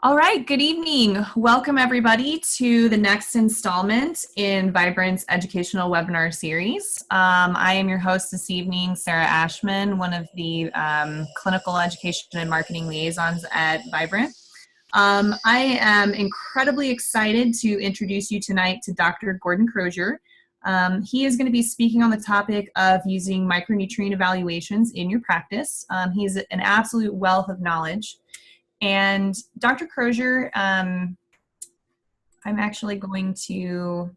All right, good evening. Welcome everybody to the next installment in Vibrant's educational webinar series. I am your host this evening, Sarah Ashman, one of the clinical education and marketing liaisons at Vibrant. I am incredibly excited to introduce you tonight to Dr. Gordon Crozier. He is going to be speaking on the topic of using micronutrient evaluations in your practice. He's an absolute wealth of knowledge. And Dr. Crozier, I'm actually going to,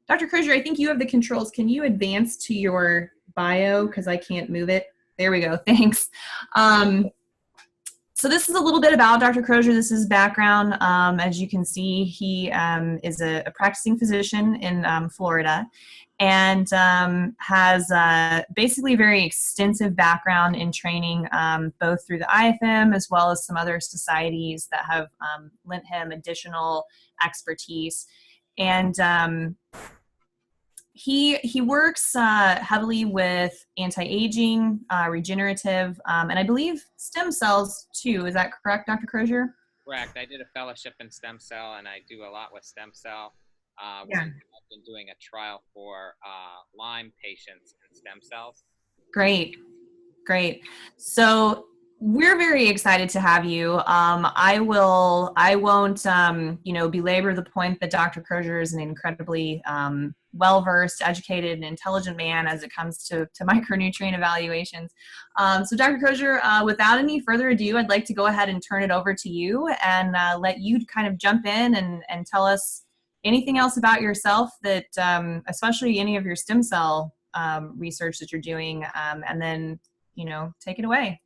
Dr. Crozier, I think you have the controls. Can you advance to your bio? Because I can't move it. There we go. Thanks. So this is a little bit about Dr. Crozier. This is his background. As you can see, he is a practicing physician in Florida and has basically a very extensive background in training both through the IFM as well as some other societies that have lent him additional expertise. And he works heavily with anti-aging, regenerative, and I believe stem cells too. Is that correct, Dr. Crozier? Correct. I did a fellowship in stem cell, and I do a lot with stem cell. Yeah. I've been doing a trial for Lyme patients and stem cells. Great, great. So we're very excited to have you. I won't, belabor the point that Dr. Crozier is an incredibly well-versed, educated, and intelligent man as it comes to micronutrient evaluations. So Dr. Crozier, without any further ado, I'd like to go ahead and turn it over to you and let you kind of jump in and tell us anything else about yourself that, especially any of your stem cell research that you're doing, and then, take it away.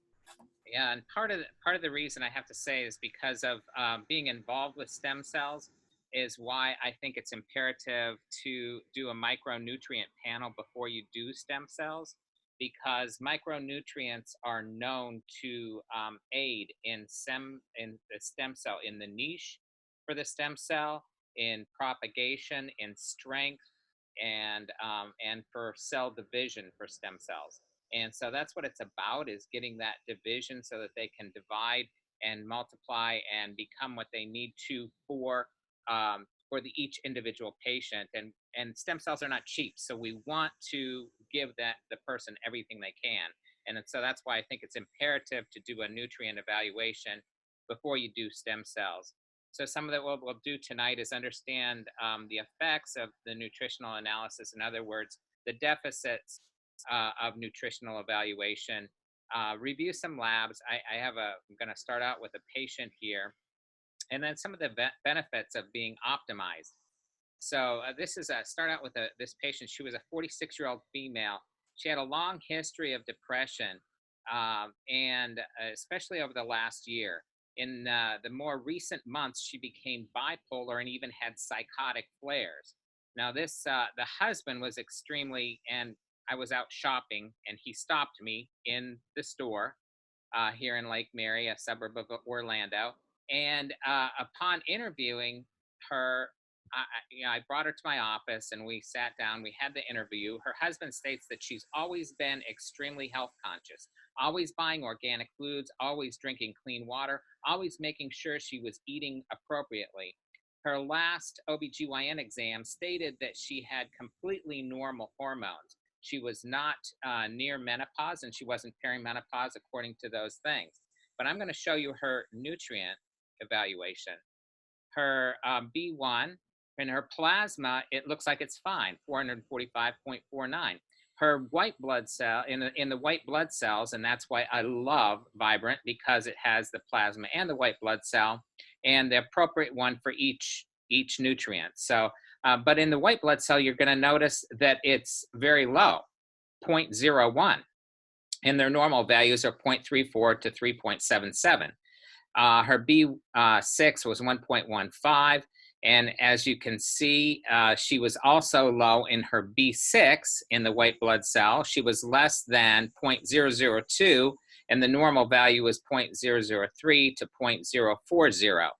Yeah, and part of the reason I have to say is because of being involved with stem cells is why I think it's imperative to do a micronutrient panel before you do stem cells, because micronutrients are known to aid in the stem cell, in the niche for the stem cell, in propagation, in strength, and for cell division for stem cells. And so that's what it's about, is getting that division so that they can divide and multiply and become what they need to for each individual patient. And stem cells are not cheap, so we want to give the person everything they can. And so that's why I think it's imperative to do a nutrient evaluation before you do stem cells. So some of what we'll do tonight is understand the effects of the nutritional analysis. In other words, the deficits of nutritional evaluation, review some labs. I'm going to start out with a patient here, and then some of the benefits of being optimized. So start out with this patient. She was a 46-year-old female. She had a long history of depression, and especially over the last year. In the more recent months, she became bipolar and even had psychotic flares. Now, the husband was extremely, and I was out shopping, and he stopped me in the store here in Lake Mary, a suburb of Orlando. And upon interviewing her, I brought her to my office, and we sat down. We had the interview. Her husband states that she's always been extremely health conscious, always buying organic foods, always drinking clean water, always making sure she was eating appropriately. Her last OBGYN exam stated that she had completely normal hormones. She was not near menopause, and she wasn't perimenopause according to those things. But I'm going to show you her nutrient evaluation. Her B1 and her plasma, it looks like it's fine, 445.49. Her white blood cell, in the white blood cells, and that's why I love Vibrant, because it has the plasma and the white blood cell and the appropriate one for each nutrient. So, but in the white blood cell, you're going to notice that it's very low, 0.01, and their normal values are 0.34 to 3.77. Her B6 was 1.15. And as you can see, she was also low in her B6 in the white blood cell. She was less than 0.002, and the normal value was 0.003 to 0.040.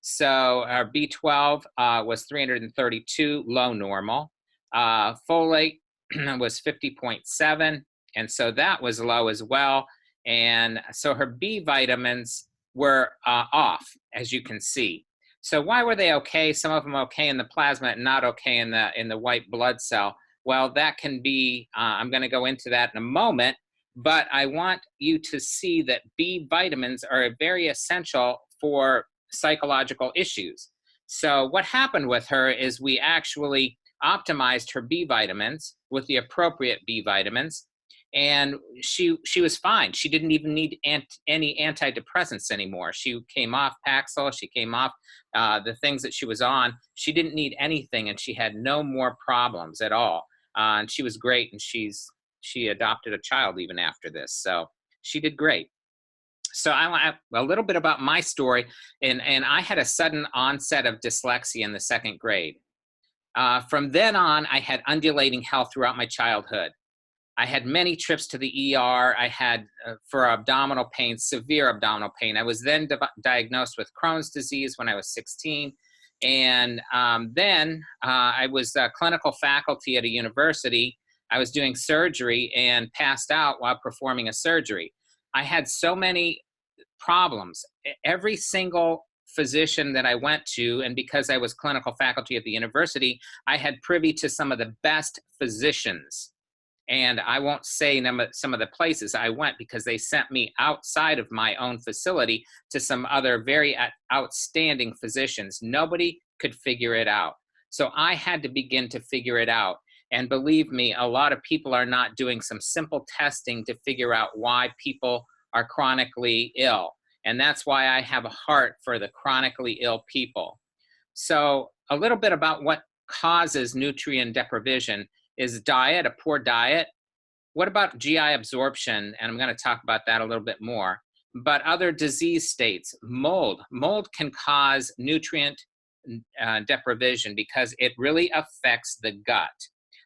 So our B12 was 332, low normal. Folate was 50.7, and so that was low as well. And so her B vitamins were off, as you can see. So why were they okay? Some of them okay in the plasma and not okay in the white blood cell. Well, that can be, I'm going to go into that in a moment, but I want you to see that B vitamins are very essential for psychological issues. So what happened with her is we actually optimized her B vitamins with the appropriate B vitamins, and she was fine. She didn't even need any antidepressants anymore. She came off Paxil. She came off the things that she was on. She didn't need anything, and she had no more problems at all. And she was great, and she adopted a child even after this. So she did great. So I want a little bit about my story, and I had a sudden onset of dyslexia in the 2nd grade. From then on, I had undulating health throughout my childhood. I had many trips to the ER. I had, for abdominal pain, severe abdominal pain. I was then diagnosed with Crohn's disease when I was 16. And then I was clinical faculty at a university. I was doing surgery and passed out while performing a surgery. I had so many problems. Every single physician that I went to, and because I was clinical faculty at the university, I had privy to some of the best physicians. And I won't say some of the places I went because they sent me outside of my own facility to some other very outstanding physicians. Nobody could figure it out. So I had to begin to figure it out. And believe me, a lot of people are not doing some simple testing to figure out why people are chronically ill. And that's why I have a heart for the chronically ill people. So a little bit about what causes nutrient deprivation is diet, a poor diet. What about GI absorption? And I'm going to talk about that a little bit more. But other disease states, mold. Mold can cause nutrient deprivation because it really affects the gut.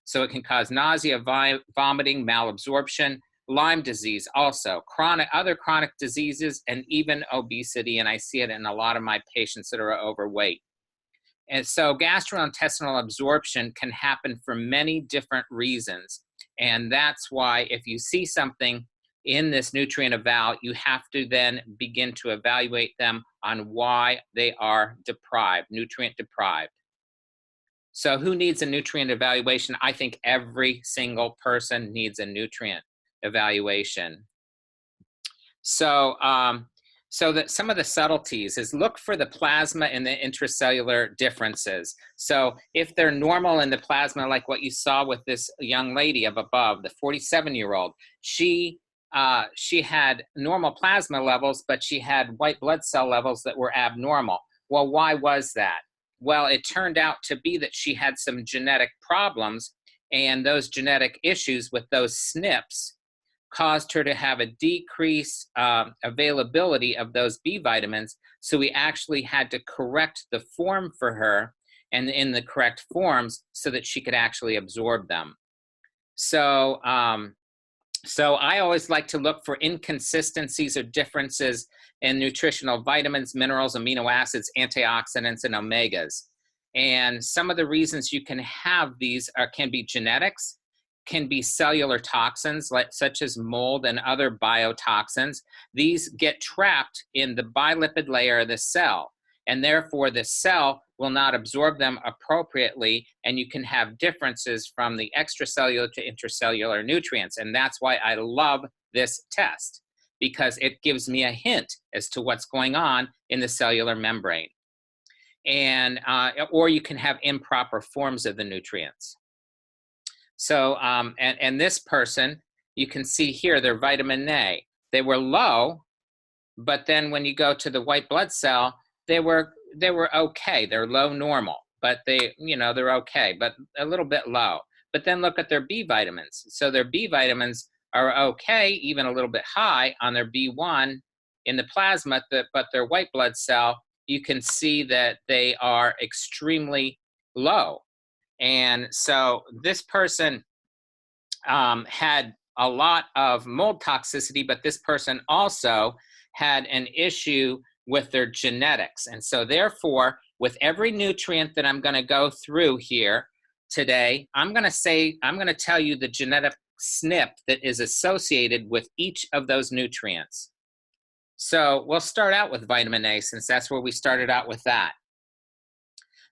So it can cause nausea, vomiting, malabsorption, Lyme disease also, other chronic diseases, and even obesity. And I see it in a lot of my patients that are overweight. And so gastrointestinal absorption can happen for many different reasons. And that's why if you see something in this nutrient eval, you have to then begin to evaluate them on why they are deprived, nutrient deprived. So who needs a nutrient evaluation? I think every single person needs a nutrient evaluation. So, that some of the subtleties is look for the plasma and the intracellular differences. So if they're normal in the plasma, like what you saw with this young lady up above, the 47-year-old, she had normal plasma levels, but she had white blood cell levels that were abnormal. Well, why was that? Well, it turned out to be that she had some genetic problems, and those genetic issues with those SNPs caused her to have a decreased availability of those B vitamins. So we actually had to correct the form for her and in the correct forms so that she could actually absorb them. So I always like to look for inconsistencies or differences in nutritional vitamins, minerals, amino acids, antioxidants, and omegas. And some of the reasons you can have these can be genetics, can be cellular toxins such as mold and other biotoxins. These get trapped in the bilipid layer of the cell, and therefore the cell will not absorb them appropriately, and you can have differences from the extracellular to intracellular nutrients. And that's why I love this test, because it gives me a hint as to what's going on in the cellular membrane. And or you can have improper forms of the nutrients. So, and this person, you can see here, their vitamin A, they were low, but then when you go to the white blood cell, they were okay. They're low normal, but they're okay, but a little bit low. But then look at their B vitamins. So their B vitamins are okay, even a little bit high on their B1 in the plasma, but their white blood cell, you can see that they are extremely low. And so this person had a lot of mold toxicity, but this person also had an issue with their genetics. And so therefore, with every nutrient that I'm going to go through here today, I'm going to tell you the genetic SNP that is associated with each of those nutrients. So we'll start out with vitamin A since that's where we started out with that.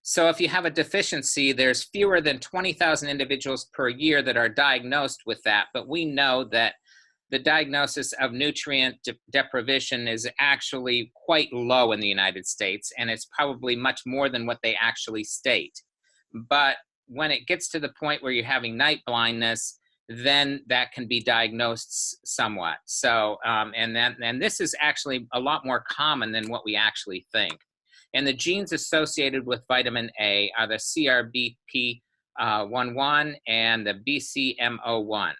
So if you have a deficiency, there's fewer than 20,000 individuals per year that are diagnosed with that, but we know that the diagnosis of nutrient deprivation is actually quite low in the United States, and it's probably much more than what they actually state. But when it gets to the point where you're having night blindness, then that can be diagnosed somewhat. So, and this is actually a lot more common than what we actually think. And the genes associated with vitamin A are the CRBP11 and the BCMO1.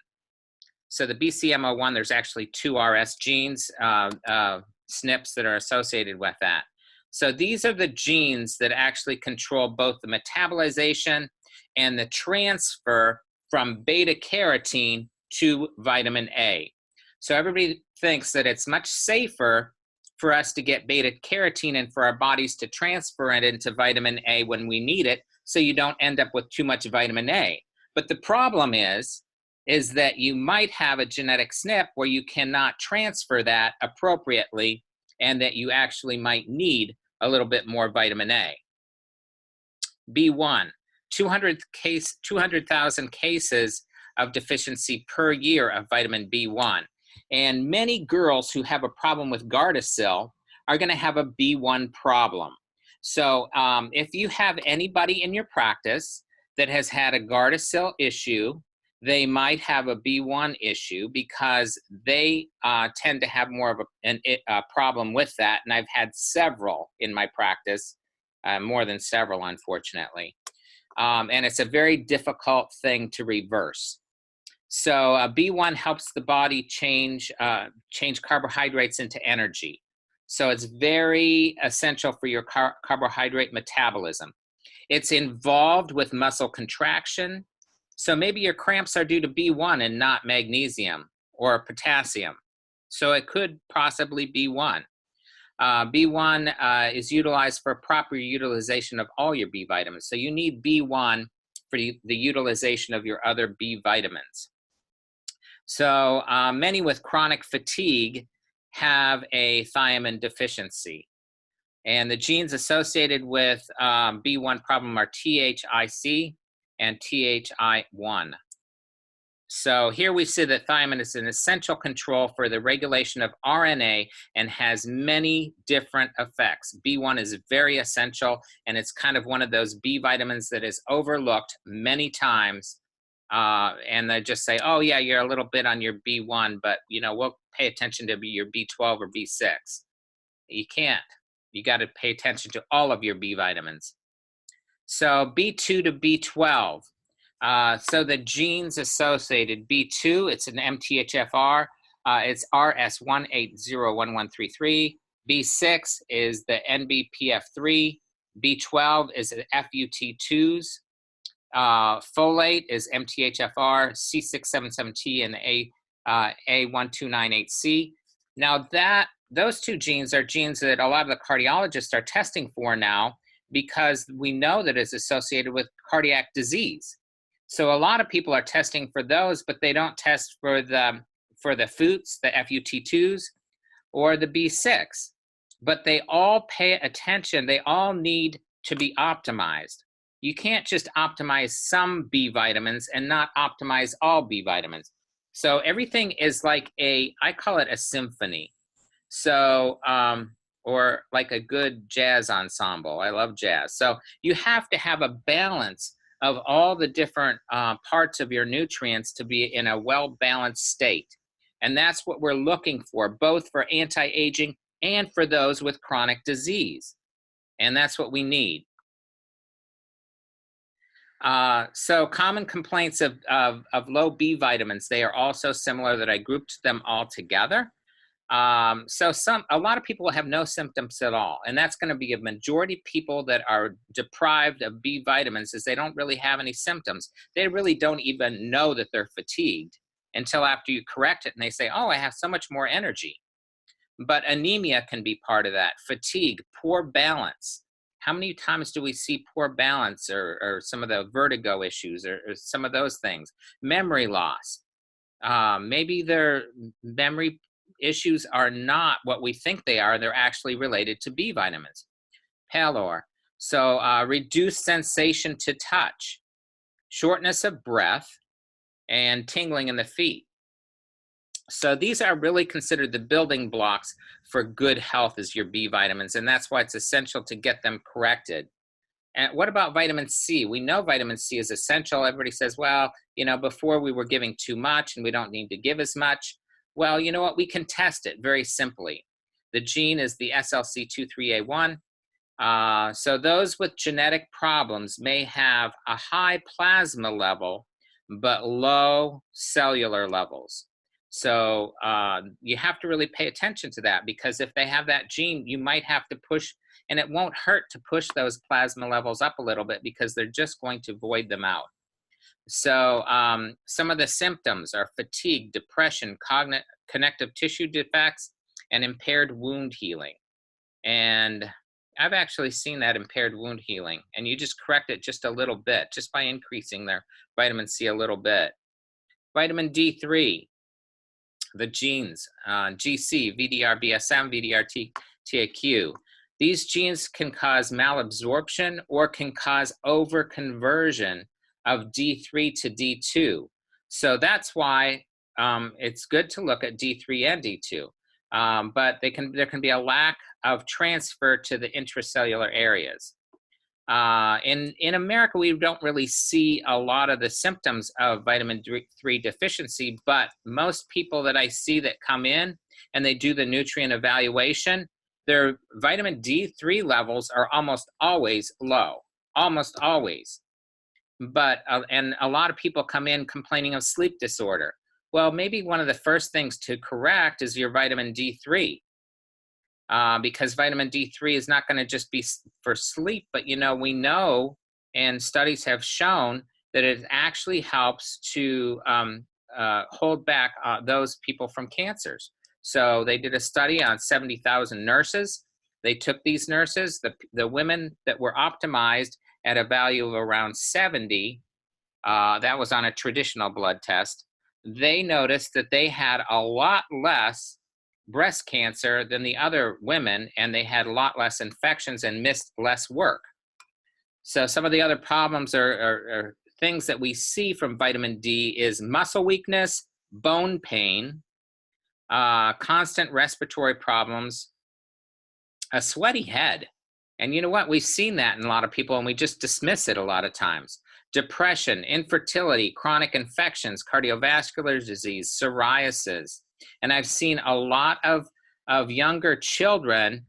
So the BCMO1, there's actually 2 RS genes, SNPs that are associated with that. So these are the genes that actually control both the metabolization and the transfer from beta carotene to vitamin A. So everybody thinks that it's much safer for us to get beta carotene and for our bodies to transfer it into vitamin A when we need it, so you don't end up with too much vitamin A. But the problem is that you might have a genetic SNP where you cannot transfer that appropriately, and that you actually might need a little bit more vitamin A. B1, 200,000 cases of deficiency per year of vitamin B1. And many girls who have a problem with Gardasil are going to have a B1 problem. So if you have anybody in your practice that has had a Gardasil issue, they might have a B1 issue because they tend to have more of a problem with that. And I've had several in my practice, more than several, unfortunately. And it's a very difficult thing to reverse. So B1 helps the body change carbohydrates into energy. So it's very essential for your carbohydrate metabolism. It's involved with muscle contraction. So maybe your cramps are due to B1 and not magnesium or potassium. So it could possibly be B1. B1 is utilized for proper utilization of all your B vitamins. So you need B1 for the utilization of your other B vitamins. So many with chronic fatigue have a thiamine deficiency. And the genes associated with B1 problem are THIC and THI1. So here we see that thiamine is an essential control for the regulation of RNA and has many different effects. B1 is very essential, and it's kind of one of those B vitamins that is overlooked many times. And they just say, oh yeah, you're a little bit on your B1, but we'll pay attention to your B12 or B6. You can't. You got to pay attention to all of your B vitamins. So B2 to B12. So the genes associated, B2, it's an MTHFR. It's RS1801133. B6 is the NBPF3. B12 is the FUT2s. Folate is MTHFR, C677T, and the A1298C. Now those 2 genes are genes that a lot of the cardiologists are testing for now, because we know that it's associated with cardiac disease. So a lot of people are testing for those, but they don't test for the FUTs, the FUT2s, or the B6. But they all pay attention. They all need to be optimized. You can't just optimize some B vitamins and not optimize all B vitamins. So everything is like I call it a symphony. So, or like a good jazz ensemble. I love jazz. So you have to have a balance of all the different parts of your nutrients to be in a well-balanced state. And that's what we're looking for, both for anti-aging and for those with chronic disease. And that's what we need. So common complaints of low B vitamins, they are also similar, that I grouped them all together. So a lot of people have no symptoms at all, and that's going to be a majority of people that are deprived of B vitamins, is they don't really have any symptoms. They really don't even know that they're fatigued until after you correct it and they say, oh, I have so much more energy. But anemia can be part of that, fatigue, poor balance. How many times do we see poor balance, or some of the vertigo issues, or some of those things? Memory loss. Maybe their memory issues are not what we think they are. They're actually related to B vitamins. Pallor. So reduced sensation to touch, shortness of breath, and tingling in the feet. So these are really considered the building blocks for good health as your B vitamins, and that's why it's essential to get them corrected. And what about vitamin C? We know vitamin C is essential. Everybody says, well, you know, before we were giving too much and we don't need to give as much. Well, you know what? We can test it very simply. The gene is the SLC23A1. So those with genetic problems may have a high plasma level, but low cellular levels. So you have to really pay attention to that, because if they have that gene, you might have to push, and it won't hurt to push those plasma levels up a little bit, because they're just going to void them out. So some of the symptoms are fatigue, depression, connective tissue defects, and impaired wound healing. And I've actually seen that impaired wound healing, and you just correct it just a little bit, just by increasing their vitamin C a little bit. Vitamin D3, the genes, GC, VDR-BSM, VDR-TAQ. These genes can cause malabsorption or can cause overconversion of D3 to D2. So that's why it's good to look at D3 and D2. But there can be a lack of transfer to the intracellular areas. In America, we don't really see a lot of the symptoms of vitamin D3 deficiency, but most people that I see that come in and they do the nutrient evaluation, their vitamin D3 levels are almost always low, almost always. But, and a lot of people come in complaining of sleep disorder. Well, maybe one of the first things to correct is your vitamin D3. Because vitamin D3 is not going to just be for sleep, but you know, we know, and studies have shown that it actually helps to hold back those people from cancers. So they did a study on 70,000 nurses. They took these nurses, the women that were optimized at a value of around 70, that was on a traditional blood test. They noticed that they had a lot less breast cancer than the other women, and they had a lot less infections and missed less work. So some of the other problems are things that we see from vitamin D is muscle weakness, bone pain, constant respiratory problems, a sweaty head. And you know what? We've seen that in a lot of people, and we just dismiss it a lot of times. Depression, infertility, chronic infections, cardiovascular disease, psoriasis. And I've seen a lot of younger children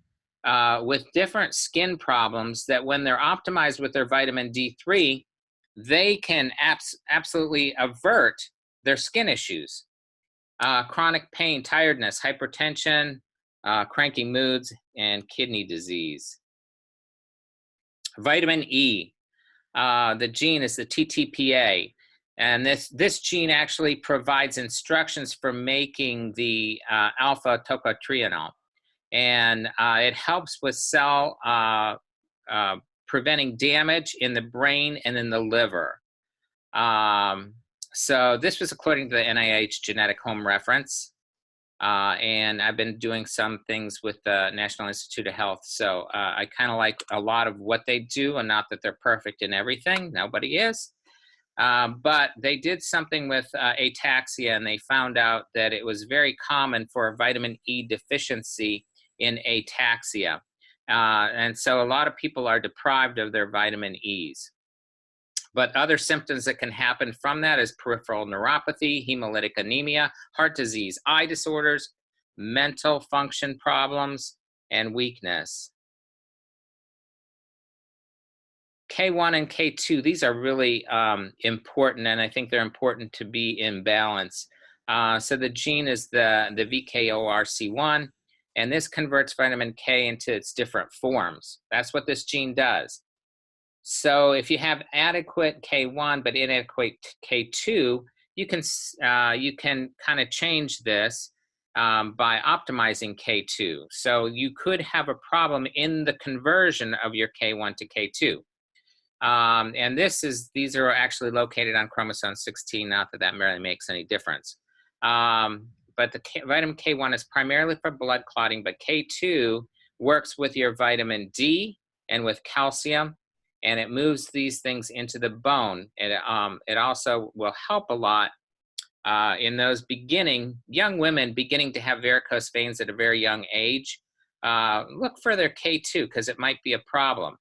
with different skin problems that when they're optimized with their vitamin D3, they can absolutely avert their skin issues. Chronic pain, tiredness, hypertension, cranky moods, and kidney disease. Vitamin E, the gene is the TTPA. And this gene actually provides instructions for making the alpha tocotrienol. And it helps with cell preventing damage in the brain and in the liver. So this was according to the NIH Genetic Home Reference. And I've been doing some things with the National Institute of Health. So I kind of like a lot of what they do, and not that they're perfect in everything. Nobody is. But they did something with ataxia, and they found out that it was very common for a vitamin E deficiency in ataxia. And so a lot of people are deprived of their vitamin E's. But other symptoms that can happen from that is peripheral neuropathy, hemolytic anemia, heart disease, eye disorders, mental function problems, and weakness. K1 and K2, these are really important, and I think they're important to be in balance. So the gene is the VKORC1, and this converts vitamin K into its different forms. That's what this gene does. So if you have adequate K1 but inadequate K2, you can kind of change this by optimizing K2. So you could have a problem in the conversion of your K1 to K2. And these are actually located on chromosome 16, not that that really makes any difference. but vitamin K1 is primarily for blood clotting, but K2 works with your vitamin D and with calcium, and it moves these things into the bone. It also will help a lot in those young women beginning to have varicose veins at a very young age. Look for their K2 because it might be a problem.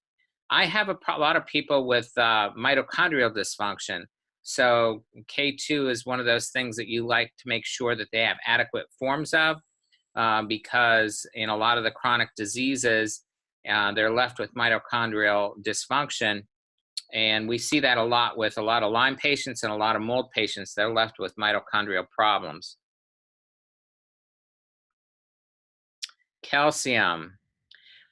I have a lot of people with mitochondrial dysfunction. So K2 is one of those things that you like to make sure that they have adequate forms of, because in a lot of the chronic diseases, they're left with mitochondrial dysfunction. And we see that a lot with a lot of Lyme patients and a lot of mold patients. They're left with mitochondrial problems. Calcium.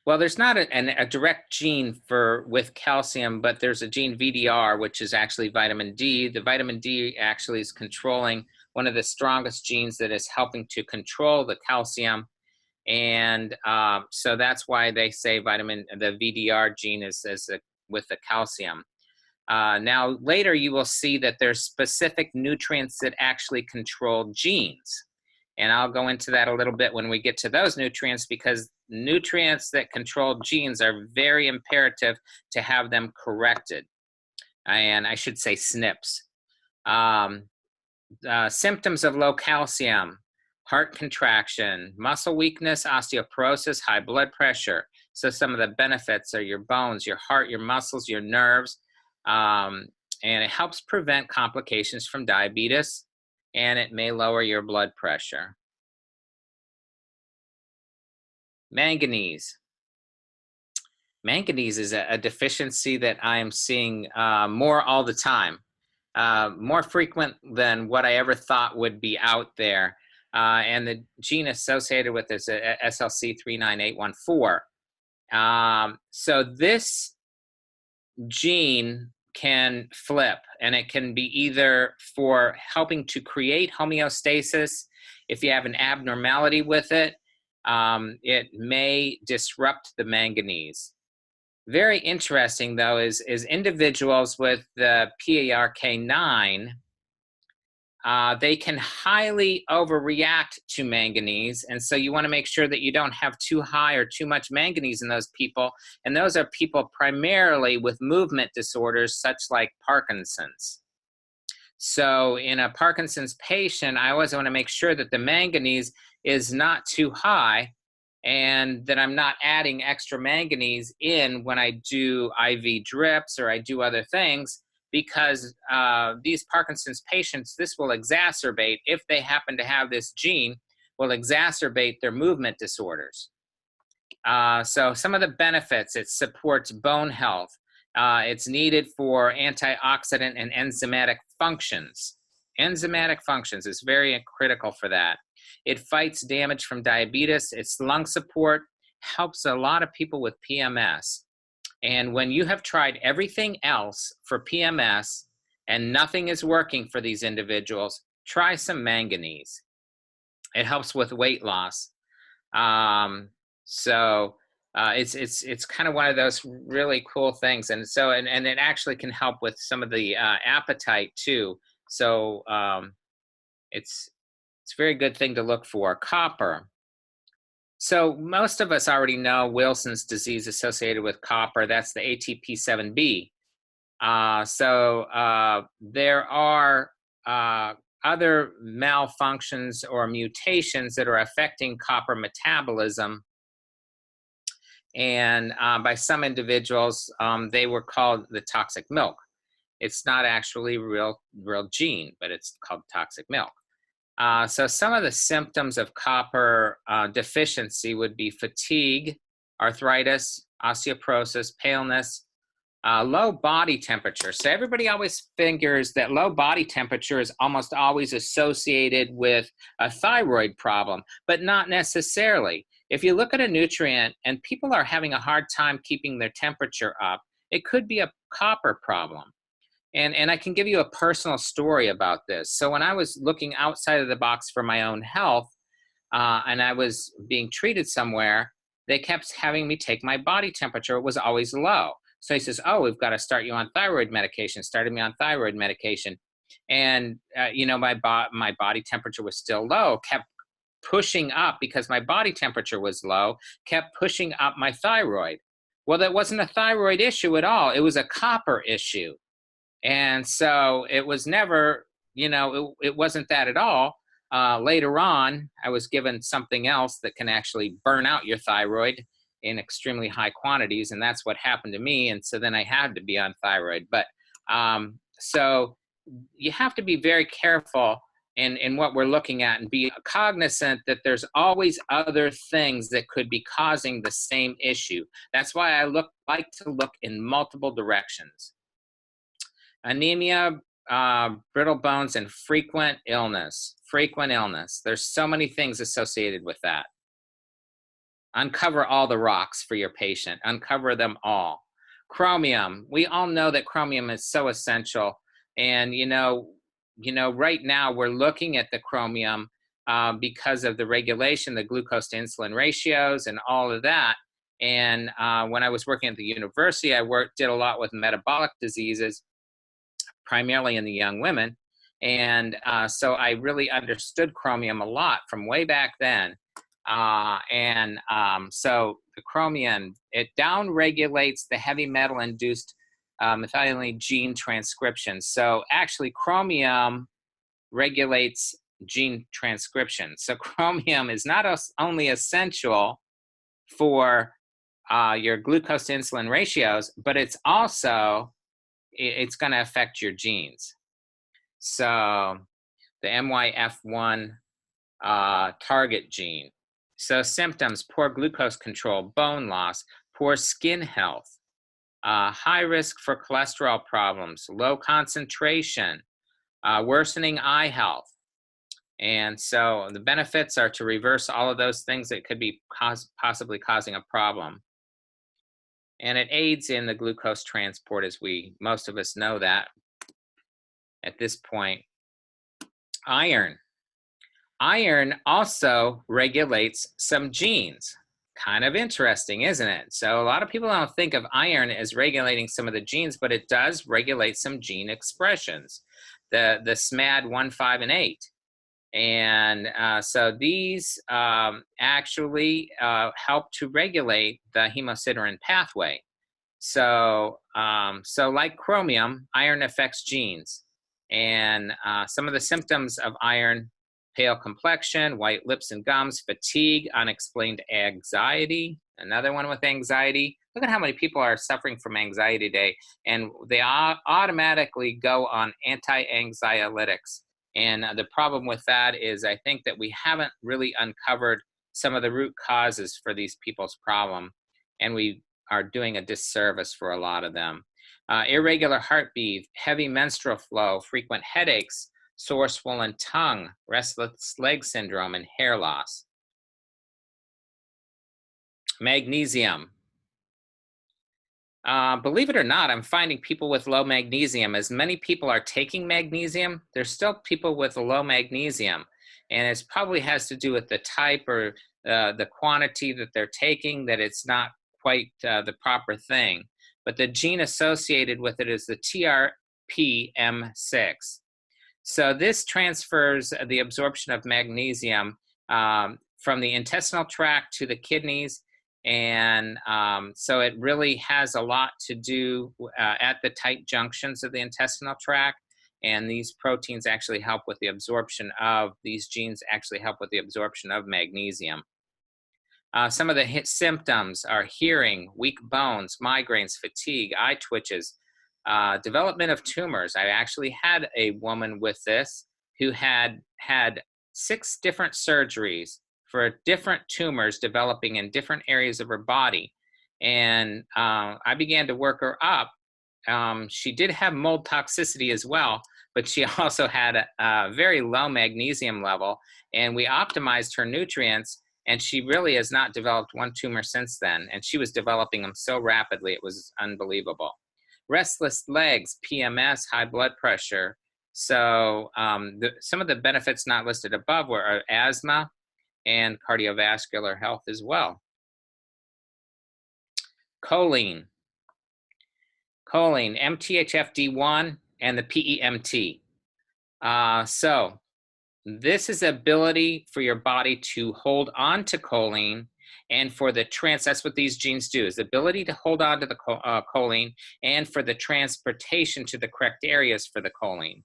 Well, there's not a direct gene with calcium, but there's a gene VDR, which is actually vitamin D. The vitamin D actually is controlling one of the strongest genes that is helping to control the calcium. And so that's why they say the VDR gene is with the calcium. Now, later you will see that there's specific nutrients that actually control genes. And I'll go into that a little bit when we get to those nutrients, because nutrients that control genes are very imperative to have them corrected. And I should say SNPs. Symptoms of low calcium: heart contraction, muscle weakness, osteoporosis, high blood pressure. So some of the benefits are your bones, your heart, your muscles, your nerves. And it helps prevent complications from diabetes, and it may lower your blood pressure. Manganese. Manganese is a deficiency that I am seeing more all the time, more frequent than what I ever thought would be out there. And the gene associated with this is SLC39814. So this gene can flip, and it can be either for helping to create homeostasis. If you have an abnormality with it, it may disrupt the manganese. Very interesting, though, is individuals with the PARK9, they can highly overreact to manganese, and so you want to make sure that you don't have too high or too much manganese in those people, and those are people primarily with movement disorders such like Parkinson's. So in a Parkinson's patient, I always want to make sure that the manganese is not too high, and that I'm not adding extra manganese in when I do IV drips or I do other things, because these Parkinson's patients, this will exacerbate, if they happen to have this gene, will exacerbate their movement disorders. So some of the benefits: it supports bone health. It's needed for antioxidant and enzymatic functions. Enzymatic functions is very critical for that. It fights damage from diabetes. Its lung support helps a lot of people with PMS. And when you have tried everything else for PMS and nothing is working for these individuals, try some manganese. It helps with weight loss. It's kind of one of those really cool things. And so, and it actually can help with some of the appetite too. So it's a very good thing to look for. Copper. So most of us already know Wilson's disease associated with copper. That's the ATP7B. There are other malfunctions or mutations that are affecting copper metabolism. And by some individuals, they were called the toxic milk. It's not actually real gene, but it's called toxic milk. So some of the symptoms of copper deficiency would be fatigue, arthritis, osteoporosis, paleness, low body temperature. So everybody always figures that low body temperature is almost always associated with a thyroid problem, but not necessarily. If you look at a nutrient and people are having a hard time keeping their temperature up, it could be a copper problem. And I can give you a personal story about this. So when I was looking outside of the box for my own health, and I was being treated somewhere, they kept having me take my body temperature. It was always low. So he says, "Oh, we've got to start you on thyroid medication." Started me on thyroid medication. And, my body temperature was still low, kept pushing up, because my body temperature was low, kept pushing up my thyroid. Well, that wasn't a thyroid issue at all. It was a copper issue. And so it was never, it wasn't that at all. Later on, I was given something else that can actually burn out your thyroid in extremely high quantities, and that's what happened to me. And so then I had to be on thyroid. But so you have to be very careful in what we're looking at, and be cognizant that there's always other things that could be causing the same issue. That's why I like to look in multiple directions. Anemia, brittle bones, and frequent illness. Frequent illness. There's so many things associated with that. Uncover all the rocks for your patient. Uncover them all. Chromium. We all know that chromium is so essential. And, right now we're looking at the chromium because of the regulation, the glucose to insulin ratios and all of that. And when I was working at the university, I did a lot with metabolic diseases, primarily in the young women. And so I really understood chromium a lot from way back then. So the chromium, it downregulates the heavy metal-induced methionine gene transcription. So actually chromium regulates gene transcription. So chromium is not only essential for your glucose to insulin ratios, but it's also, it's going to affect your genes. So the MYF1 target gene. So symptoms: poor glucose control, bone loss, poor skin health, high risk for cholesterol problems, low concentration, worsening eye health. And so the benefits are to reverse all of those things that could be possibly causing a problem. And it aids in the glucose transport, as most of us know that at this point. Iron. Iron also regulates some genes. Kind of interesting, isn't it? So a lot of people don't think of iron as regulating some of the genes, but it does regulate some gene expressions, the SMAD 1, 5, and 8. And so these actually help to regulate the hemosiderin pathway. So, like chromium, iron affects genes. And some of the symptoms of iron: pale complexion, white lips and gums, fatigue, unexplained anxiety. Another one with anxiety. Look at how many people are suffering from anxiety today, and they automatically go on anti-anxiolytics. And the problem with that is, I think that we haven't really uncovered some of the root causes for these people's problem, and we are doing a disservice for a lot of them. Irregular heartbeat, heavy menstrual flow, frequent headaches, sore swollen tongue, restless leg syndrome, and hair loss. Magnesium. Believe it or not, I'm finding people with low magnesium. As many people are taking magnesium, there's still people with low magnesium. And it probably has to do with the type or the quantity that they're taking, that it's not quite the proper thing. But the gene associated with it is the TRPM6. So this transfers the absorption of magnesium from the intestinal tract to the kidneys. And so it really has a lot to do at the tight junctions of the intestinal tract. And these proteins actually help with the absorption of, these genes actually help with the absorption of magnesium. Some of the symptoms are hearing, weak bones, migraines, fatigue, eye twitches, development of tumors. I actually had a woman with this who had 6 different surgeries for different tumors developing in different areas of her body. And I began to work her up. She did have mold toxicity as well, but she also had a very low magnesium level, and we optimized her nutrients, and she really has not developed one tumor since then. And she was developing them so rapidly, it was unbelievable. Restless legs, PMS, high blood pressure. So some of the benefits not listed above were asthma and cardiovascular health as well. Choline, MTHFD1, and the PEMT. So This is the ability for your body to hold on to choline, and for the that's what these genes do, is the ability to hold on to the choline, and for the transportation to the correct areas for the choline.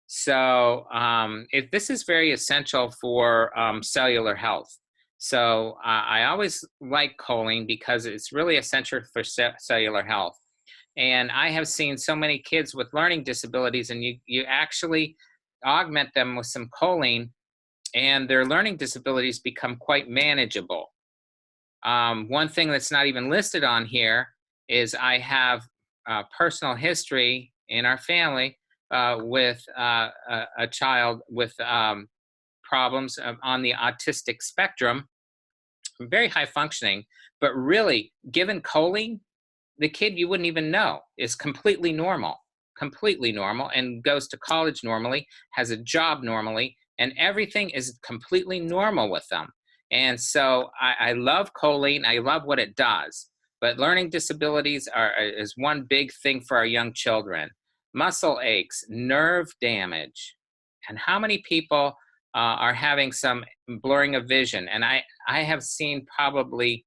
So this is very essential for cellular health. So I always like choline because it's really essential for cellular health. And I have seen so many kids with learning disabilities, and you actually augment them with some choline, and their learning disabilities become quite manageable. One thing that's not even listed on here is I have personal history in our family with a child with problems on the autistic spectrum, very high functioning, but really, given choline, the kid you wouldn't even know is completely normal, and goes to college normally, has a job normally, and everything is completely normal with them. And so I love choline. I love what it does. But learning disabilities is one big thing for our young children. Muscle aches, nerve damage. And how many people are having some blurring of vision? And I have seen probably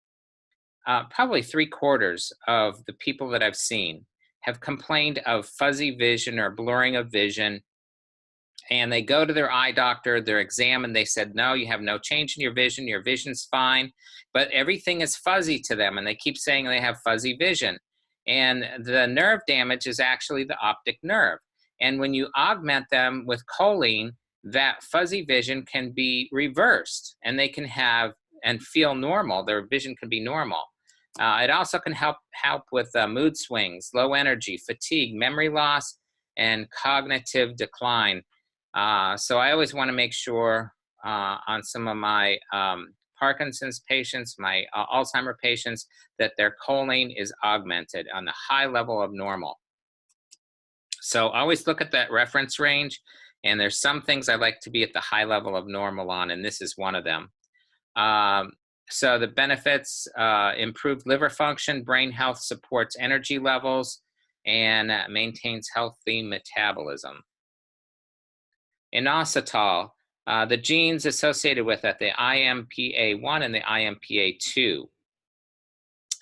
3/4 of the people that I've seen have complained of fuzzy vision or blurring of vision. And they go to their eye doctor, they're examined, they said, no, you have no change in your vision's fine, but everything is fuzzy to them, and they keep saying they have fuzzy vision. And the nerve damage is actually the optic nerve. And when you augment them with choline, that fuzzy vision can be reversed, and they can have and feel normal. Their vision can be normal. It also can help with mood swings, low energy, fatigue, memory loss, and cognitive decline. So I always want to make sure on some of my Parkinson's patients, my Alzheimer patients, that their choline is augmented on the high level of normal. So always look at that reference range, and there's some things I like to be at the high level of normal on, and this is one of them. So the benefits: improved liver function, brain health, supports energy levels, and maintains healthy metabolism. Inositol, the genes associated with it, the IMPA1 and the IMPA2.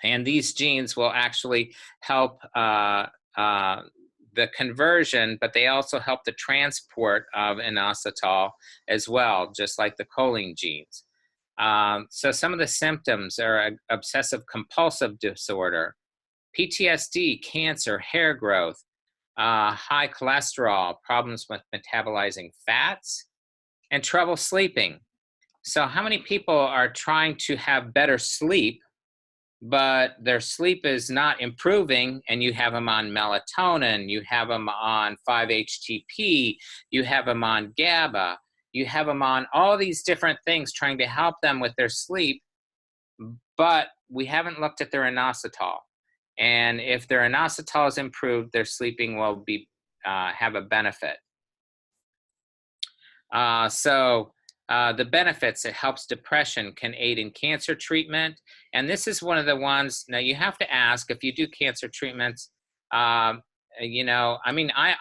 And these genes will actually help the conversion, but they also help the transport of inositol as well, just like the choline genes. So some of the symptoms are obsessive compulsive disorder, PTSD, cancer, hair growth, high cholesterol, problems with metabolizing fats, and trouble sleeping. So how many people are trying to have better sleep, but their sleep is not improving, and you have them on melatonin, you have them on 5-HTP, you have them on GABA, you have them on all these different things trying to help them with their sleep, but we haven't looked at their inositol. And if their inositol is improved, their sleeping will be have a benefit. The benefits: it helps depression, can aid in cancer treatment. And this is one of the ones, now you have to ask if you do cancer treatments. I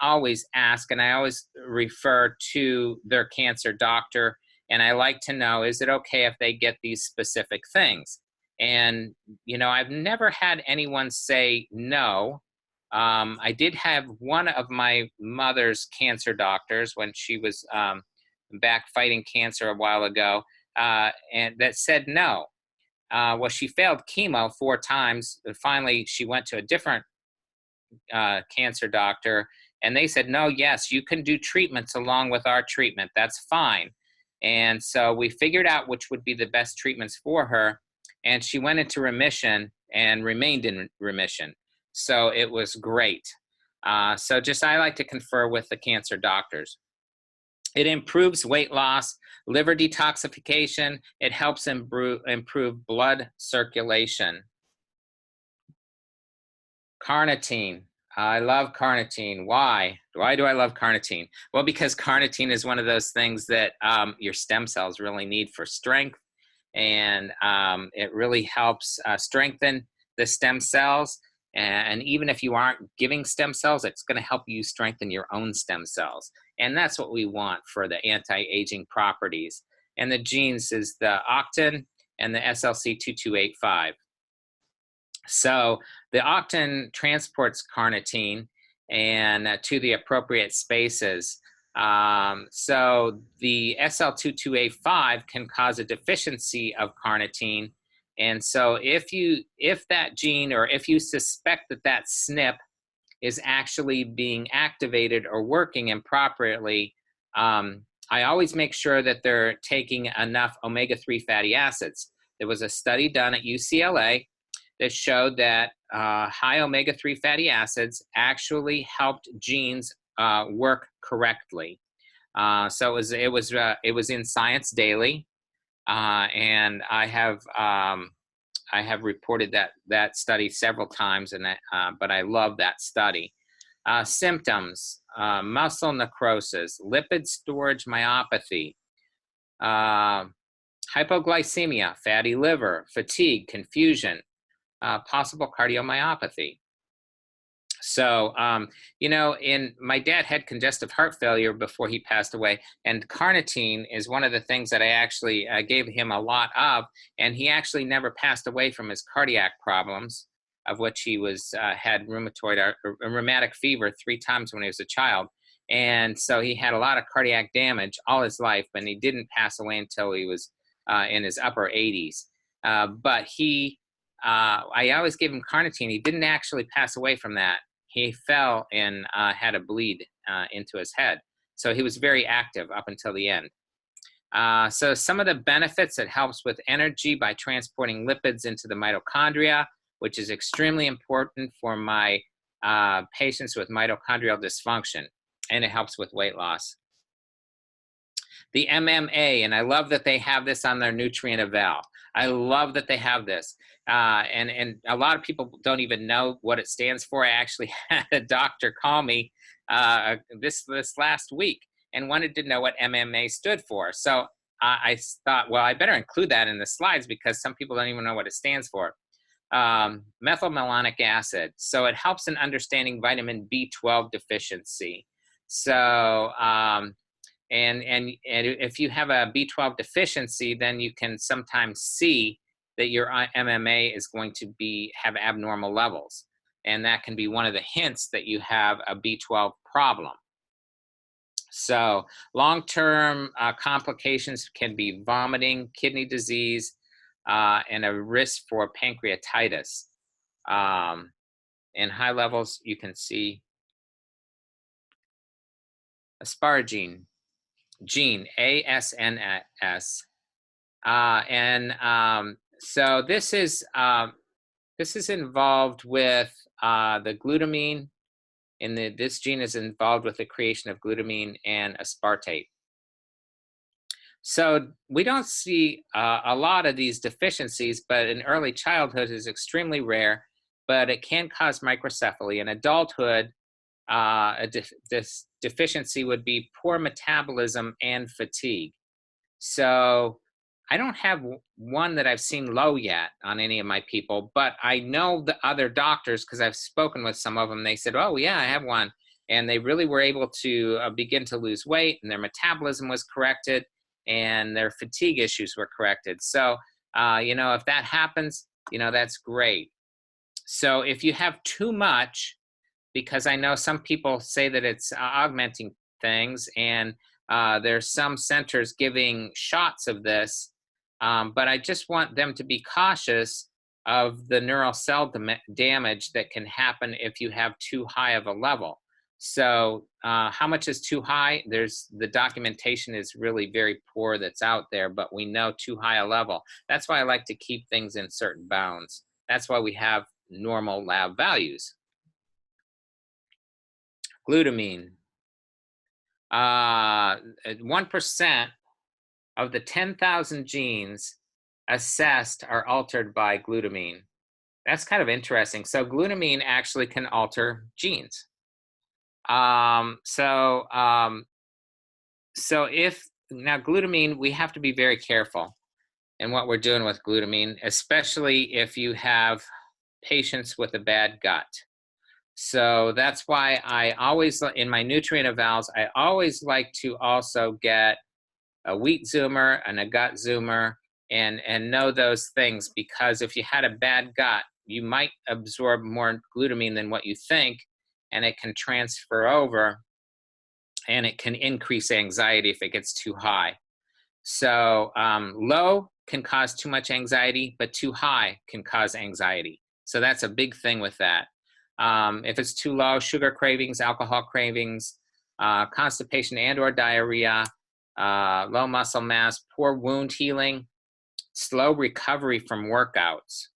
always ask, and I always refer to their cancer doctor, and I like to know, is it okay if they get these specific things? And, I've never had anyone say no. I did have one of my mother's cancer doctors when she was back fighting cancer a while ago, and that said no. Well, she failed chemo 4 times. Finally, she went to a different cancer doctor, and they said, no, yes, you can do treatments along with our treatment. That's fine. And so we figured out which would be the best treatments for her, and she went into remission and remained in remission. So it was great. I like to confer with the cancer doctors. It improves weight loss, liver detoxification. It helps improve blood circulation. Carnitine. I love carnitine. Why? Why do I love carnitine? Well, because carnitine is one of those things that your stem cells really need for strength, and it really helps strengthen the stem cells. And even if you aren't giving stem cells, it's going to help you strengthen your own stem cells. And that's what we want for the anti-aging properties. And the genes is the octin and the SLC2285. So the octin transports carnitine and to the appropriate spaces. So the SL2285 can cause a deficiency of carnitine. And so if that gene, or if you suspect that that SNP is actually being activated or working improperly, I always make sure that they're taking enough omega-3 fatty acids. There was a study done at UCLA that showed that high omega-3 fatty acids actually helped genes work correctly. So it was in Science Daily, and I have reported that study several times, and but I love that study. Symptoms: muscle necrosis, lipid storage myopathy, hypoglycemia, fatty liver, fatigue, confusion, possible cardiomyopathy. So, my dad had congestive heart failure before he passed away, and carnitine is one of the things that I actually gave him a lot of, and he actually never passed away from his cardiac problems, of which he had rheumatic fever 3 times when he was a child. And so he had a lot of cardiac damage all his life, but he didn't pass away until he was in his upper 80s. But I always gave him carnitine. He didn't actually pass away from that. He fell and had a bleed into his head. So he was very active up until the end. So some of the benefits: it helps with energy by transporting lipids into the mitochondria, which is extremely important for my patients with mitochondrial dysfunction, and it helps with weight loss. The MMA, and I love that they have this on their nutrient eval. I love that they have this. And a lot of people don't even know what it stands for. I actually had a doctor call me this last week and wanted to know what MMA stood for. So I thought, well, I better include that in the slides because some people don't even know what it stands for. Methylmalonic acid. So it helps in understanding vitamin B12 deficiency. So and if you have a B12 deficiency, then you can sometimes see that your MMA is going to have abnormal levels. And that can be one of the hints that you have a B12 problem. So long-term complications can be vomiting, kidney disease, and a risk for pancreatitis. In high levels, you can see asparagine gene, ASNS. So this is involved with the glutamine, and this gene is involved with the creation of glutamine and aspartate. So we don't see a lot of these deficiencies, but in early childhood is extremely rare, but it can cause microcephaly. In adulthood, this deficiency would be poor metabolism and fatigue. So I don't have one that I've seen low yet on any of my people, but I know the other doctors, because I've spoken with some of them. They said, oh yeah, I have one. And they really were able to begin to lose weight, and their metabolism was corrected, and their fatigue issues were corrected. So, if that happens, that's great. So if you have too much, because I know some people say that it's augmenting things, and there's some centers giving shots of this, but I just want them to be cautious of the neural cell damage that can happen if you have too high of a level. So how much is too high? The documentation is really very poor that's out there, but we know too high a level. That's why I like to keep things in certain bounds. That's why we have normal lab values. Glutamine. 1% of the 10,000 genes assessed are altered by glutamine. That's kind of interesting. So glutamine actually can alter genes. So if now glutamine, we have to be very careful in what we're doing with glutamine, especially if you have patients with a bad gut. So that's why I always, in my nutrient evals, I always like to also get a wheat zoomer and a gut zoomer and know those things, because if you had a bad gut, you might absorb more glutamine than what you think, and it can transfer over, and it can increase anxiety if it gets too high. So low can cause too much anxiety, but too high can cause anxiety. So that's a big thing with that. If it's too low, sugar cravings, alcohol cravings, constipation and or diarrhea, low muscle mass, poor wound healing, slow recovery from workouts.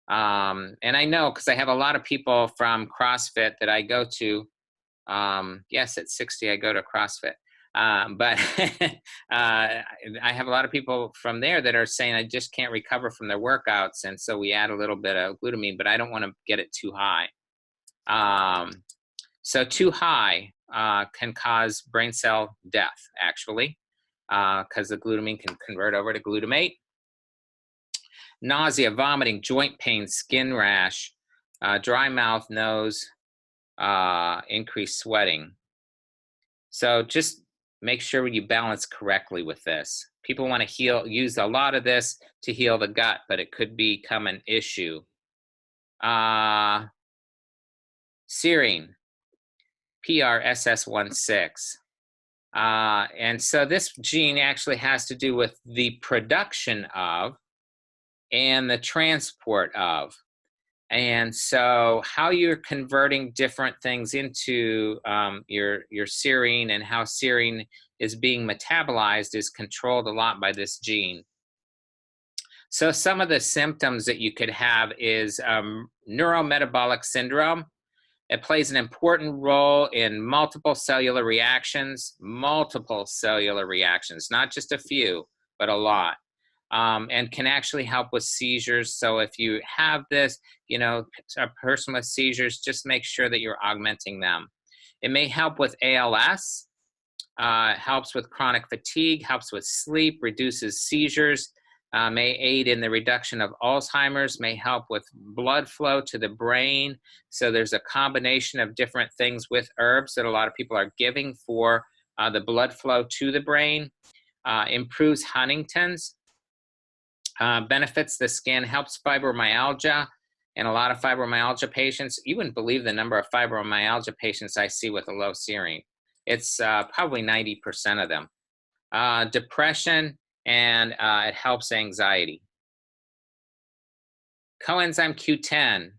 And I know, because I have a lot of people from CrossFit that I go to. Yes, at 60, I go to CrossFit. But I have a lot of people from there that are saying, I just can't recover from their workouts. And so we add a little bit of glutamine, but I don't want to get it too high. So too high can cause brain cell death, actually, because the glutamine can convert over to glutamate. Nausea, vomiting, joint pain, skin rash, dry mouth, nose, increased sweating. So just make sure you balance correctly with this. People want to use a lot of this to heal the gut, but it could become an issue. Serine, PRSS16. And so this gene actually has to do with the production of and the transport of. And so how you're converting different things into your serine, and how serine is being metabolized, is controlled a lot by this gene. So some of the symptoms that you could have is neurometabolic syndrome. It plays an important role in multiple cellular reactions, not just a few, but a lot. And can actually help with seizures. So if you have this, a person with seizures, just make sure that you're augmenting them. It may help with ALS, helps with chronic fatigue, helps with sleep, reduces seizures, may aid in the reduction of Alzheimer's, may help with blood flow to the brain. So there's a combination of different things with herbs that a lot of people are giving for the blood flow to the brain. Improves Huntington's. Benefits the skin, helps fibromyalgia, and a lot of fibromyalgia patients. You wouldn't believe the number of fibromyalgia patients I see with a low serine. It's probably 90% of them. Depression, and it helps anxiety. Coenzyme Q10.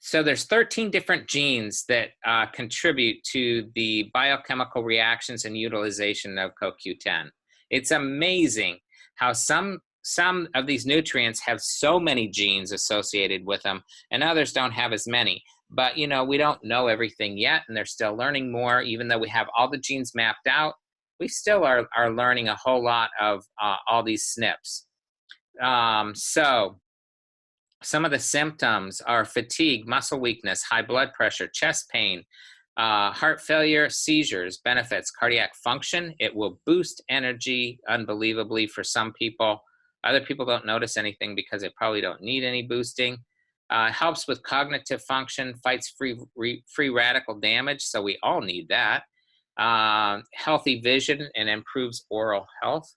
So there's 13 different genes that contribute to the biochemical reactions and utilization of CoQ10. It's amazing how some of these nutrients have so many genes associated with them, and others don't have as many. But, we don't know everything yet, and they're still learning more. Even though we have all the genes mapped out, we still are learning a whole lot of all these SNPs. So some of the symptoms are fatigue, muscle weakness, high blood pressure, chest pain, heart failure, seizures. Benefits cardiac function. It will boost energy unbelievably for some people. Other people don't notice anything because they probably don't need any boosting. Helps with cognitive function, fights free radical damage, so we all need that. Healthy vision, and improves oral health.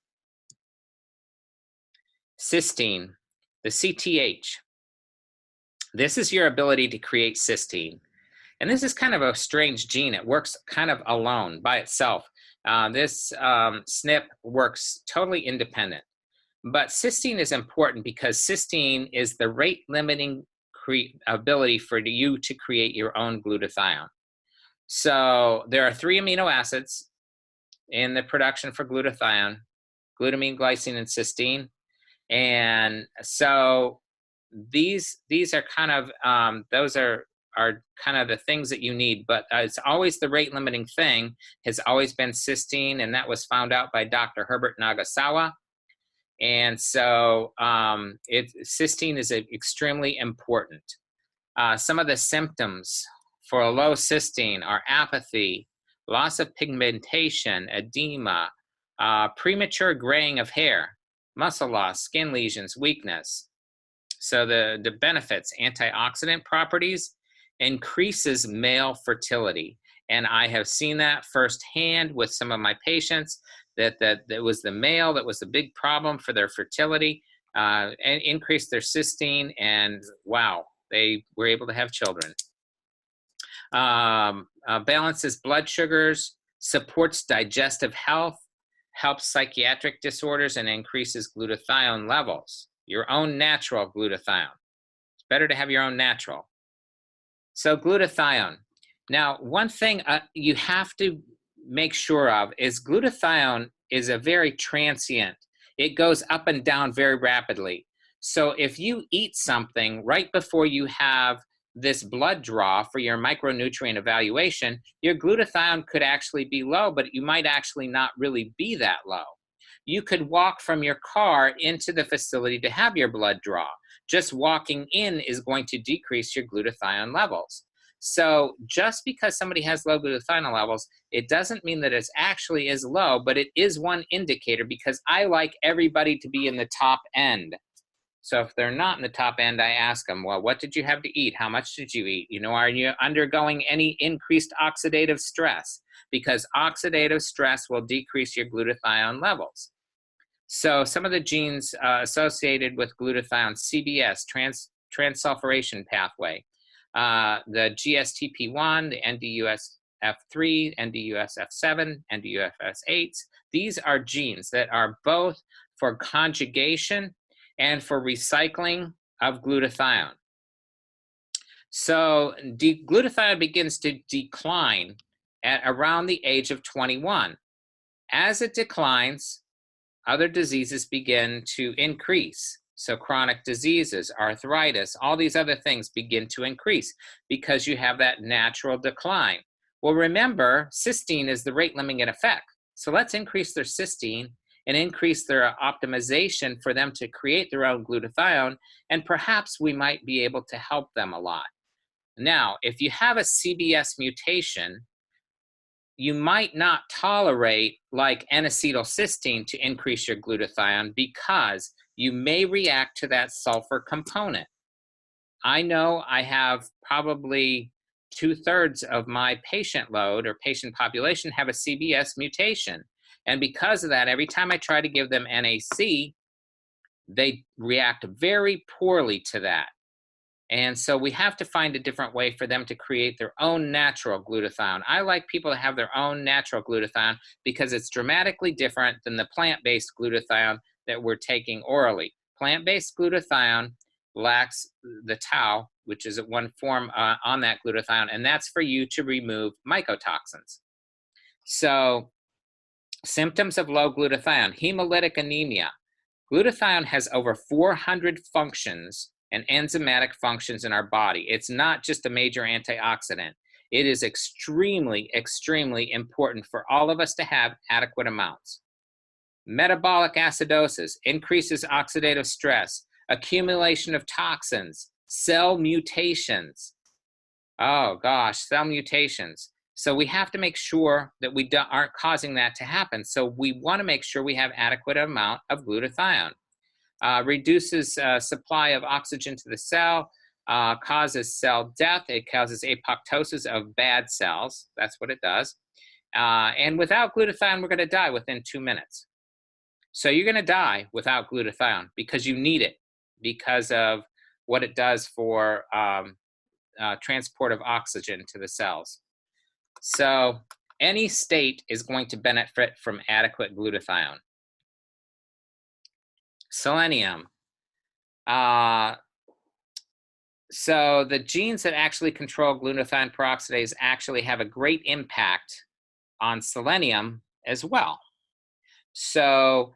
Cysteine, the CTH. This is your ability to create cysteine. And this is kind of a strange gene. It works kind of alone by itself. This SNP works totally independent. But cysteine is important because cysteine is the rate-limiting ability for you to create your own glutathione. So there are 3 amino acids in the production for glutathione: glutamine, glycine, and cysteine. And so these are kind of those are kind of the things that you need, but it's always the rate limiting thing has always been cysteine, and that was found out by Dr. Herbert Nagasawa. And so cysteine is extremely important. Some of the symptoms for a low cysteine are apathy, loss of pigmentation, edema, premature graying of hair, muscle loss, skin lesions, weakness. So the benefits, antioxidant properties, increases male fertility. And I have seen that firsthand with some of my patients, that it was the male that was the big problem for their fertility, and increased their cysteine, and wow, they were able to have children. Balances blood sugars, supports digestive health, helps psychiatric disorders, and increases glutathione levels. Your own natural glutathione. It's better to have your own natural. So glutathione. Now, one thing you have to make sure of is glutathione is a very transient. It goes up and down very rapidly. So if you eat something right before you have this blood draw for your micronutrient evaluation, your glutathione could actually be low, but you might actually not really be that low. You could walk from your car into the facility to have your blood draw. Just walking in is going to decrease your glutathione levels. So just because somebody has low glutathione levels, it doesn't mean that it actually is low, but it is one indicator, because I like everybody to be in the top end. So if they're not in the top end, I ask them, well, what did you have to eat? How much did you eat? You know, are you undergoing any increased oxidative stress? Because oxidative stress will decrease your glutathione levels. So some of the genes associated with glutathione, CBS, transsulfuration pathway, the GSTP1, the NDUSF3, NDUSF7, NDUSF8, these are genes that are both for conjugation and for recycling of glutathione. So glutathione begins to decline at around the age of 21. As it declines, other diseases begin to increase. So chronic diseases, arthritis, all these other things begin to increase because you have that natural decline. Well, remember, cysteine is the rate limiting effect. So let's increase their cysteine and increase their optimization for them to create their own glutathione, and perhaps we might be able to help them a lot. Now, if you have a CBS mutation, you might not tolerate like N-acetylcysteine to increase your glutathione, because you may react to that sulfur component. I know I have probably 2/3 of my patient load or patient population have a CBS mutation. And because of that, every time I try to give them NAC, they react very poorly to that. And so we have to find a different way for them to create their own natural glutathione. I like people to have their own natural glutathione because it's dramatically different than the plant-based glutathione that we're taking orally. Plant-based glutathione lacks the tau, which is one form on that glutathione, and that's for you to remove mycotoxins. So symptoms of low glutathione: hemolytic anemia. Glutathione has over 400 functions and enzymatic functions in our body. It's not just a major antioxidant. It is extremely, extremely important for all of us to have adequate amounts. Metabolic acidosis increases oxidative stress, accumulation of toxins, cell mutations. Oh gosh, cell mutations. So we have to make sure that we aren't causing that to happen. So we want to make sure we have adequate amount of glutathione. Reduces supply of oxygen to the cell, causes cell death. It causes apoptosis of bad cells. That's what it does. And without glutathione, we're going to die within 2 minutes. So you're going to die without glutathione because you need it, because of what it does for transport of oxygen to the cells. So any state is going to benefit from adequate glutathione. Selenium. So the genes that actually control glutathione peroxidase actually have a great impact on selenium as well. So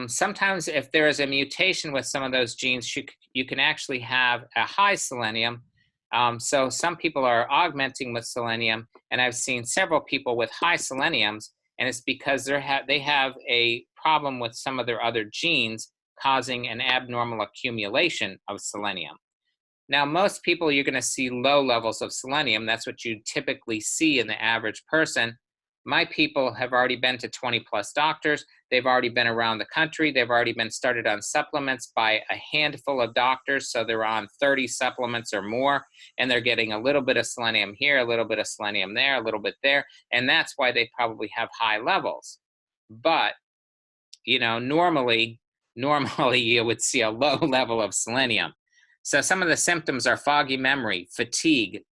sometimes if there is a mutation with some of those genes, you can actually have a high selenium. So some people are augmenting with selenium, and I've seen several people with high seleniums, and it's because they have a problem with some of their other genes causing an abnormal accumulation of selenium. Now, most people, you're going to see low levels of selenium. That's what you typically see in the average person. My people have already been to 20+ doctors. They've already been around the country. They've already been started on supplements by a handful of doctors. So they're on 30 supplements or more, and they're getting a little bit of selenium here, a little bit of selenium there, a little bit there. And that's why they probably have high levels. But, you know, normally you would see a low level of selenium. So some of the symptoms are foggy memory, fatigue,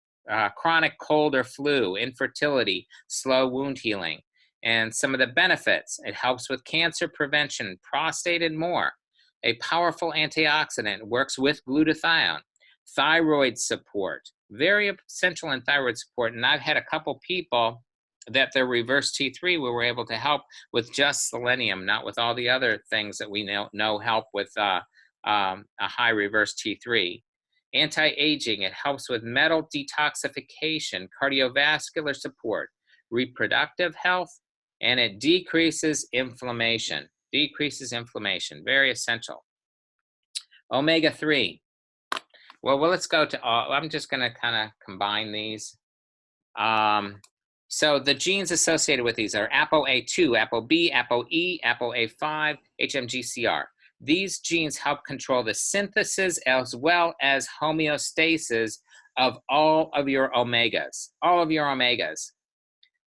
chronic cold or flu, infertility, slow wound healing. And some of the benefits: it helps with cancer prevention, prostate, and more. A powerful antioxidant, works with glutathione. Thyroid support, very essential in thyroid support. And I've had a couple people that their reverse T3, we were able to help with just selenium, not with all the other things that we know help with a high reverse T3. Anti-aging, it helps with metal detoxification, cardiovascular support, reproductive health, and it decreases inflammation. Very essential. Omega-3. Well, let's go to, I'm just going to kind of combine these. So the genes associated with these are ApoA2, ApoB, ApoE, ApoA5, HMGCR. These genes help control the synthesis as well as homeostasis of all of your omegas.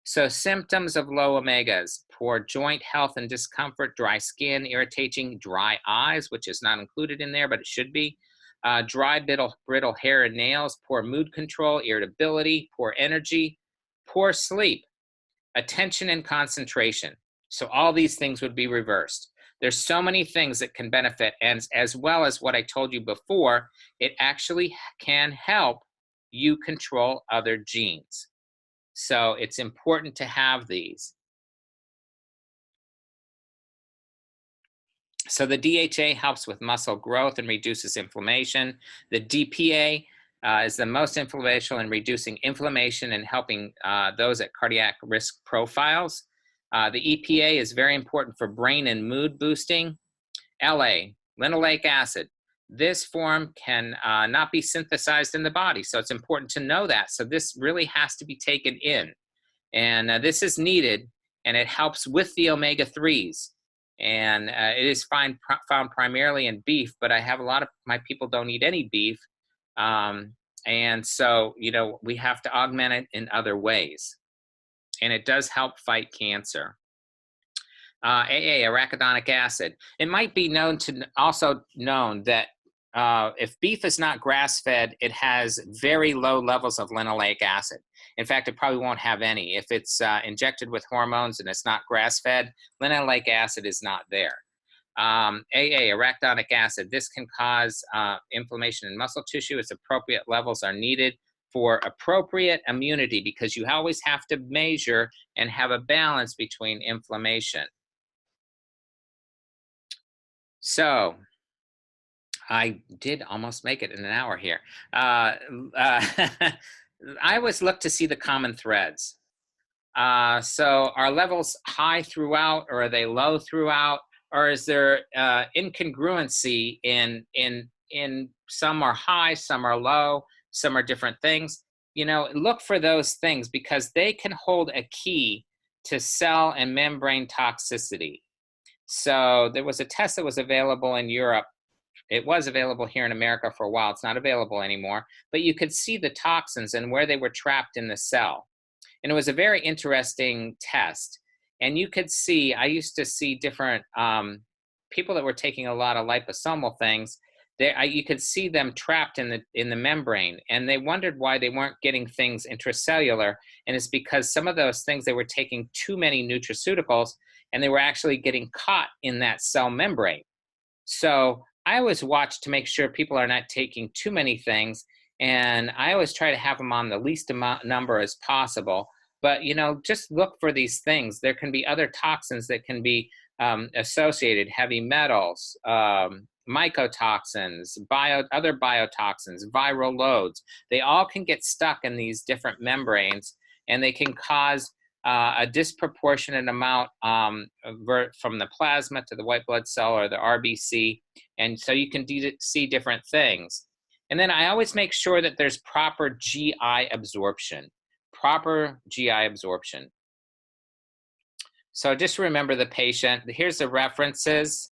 So symptoms of low omegas: poor joint health and discomfort, dry skin, irritating, dry eyes, which is not included in there, but it should be, dry, brittle hair and nails, poor mood control, irritability, poor energy, poor sleep, attention and concentration. So all these things would be reversed. There's so many things that can benefit, and as well as what I told you before, it actually can help you control other genes. So it's important to have these. So the DHA helps with muscle growth and reduces inflammation. The DPA is the most influential in reducing inflammation and helping those at cardiac risk profiles. The EPA is very important for brain and mood boosting. LA, linoleic acid. This form can not be synthesized in the body, so it's important to know that. So this really has to be taken in. And this is needed, and it helps with the omega-3s. And it is found primarily in beef, but I have a lot of my people don't eat any beef. And so, you know, we have to augment it in other ways. And it does help fight cancer. AA, arachidonic acid. It might be also known that if beef is not grass-fed, it has very low levels of linoleic acid. In fact, it probably won't have any. If it's injected with hormones and it's not grass-fed, linoleic acid is not there. AA, arachidonic acid. This can cause inflammation in muscle tissue. Its appropriate levels are needed for appropriate immunity, because you always have to measure and have a balance between inflammation. So I did almost make it in an hour here. I always look to see the common threads. So are levels high throughout, or are they low throughout, or is there incongruency in some are high, some are low, some are different things? You know, look for those things, because they can hold a key to cell and membrane toxicity. So there was a test that was available in Europe. It was available here in America for a while. It's not available anymore, but you could see the toxins and where they were trapped in the cell. And it was a very interesting test. And you could see, I used to see different people that were taking a lot of liposomal things. You could see them trapped in the membrane, and they wondered why they weren't getting things intracellular. And it's because some of those things, they were taking too many nutraceuticals, and they were actually getting caught in that cell membrane. So I always watch to make sure people are not taking too many things, and I always try to have them on the least number as possible. But, you know, just look for these things. There can be other toxins that can be associated, heavy metals, mycotoxins, other biotoxins, viral loads. They all can get stuck in these different membranes, and they can cause a disproportionate amount from the plasma to the white blood cell or the RBC. And so you can see different things. And then I always make sure that there's proper GI absorption. So just remember the patient. Here's the references.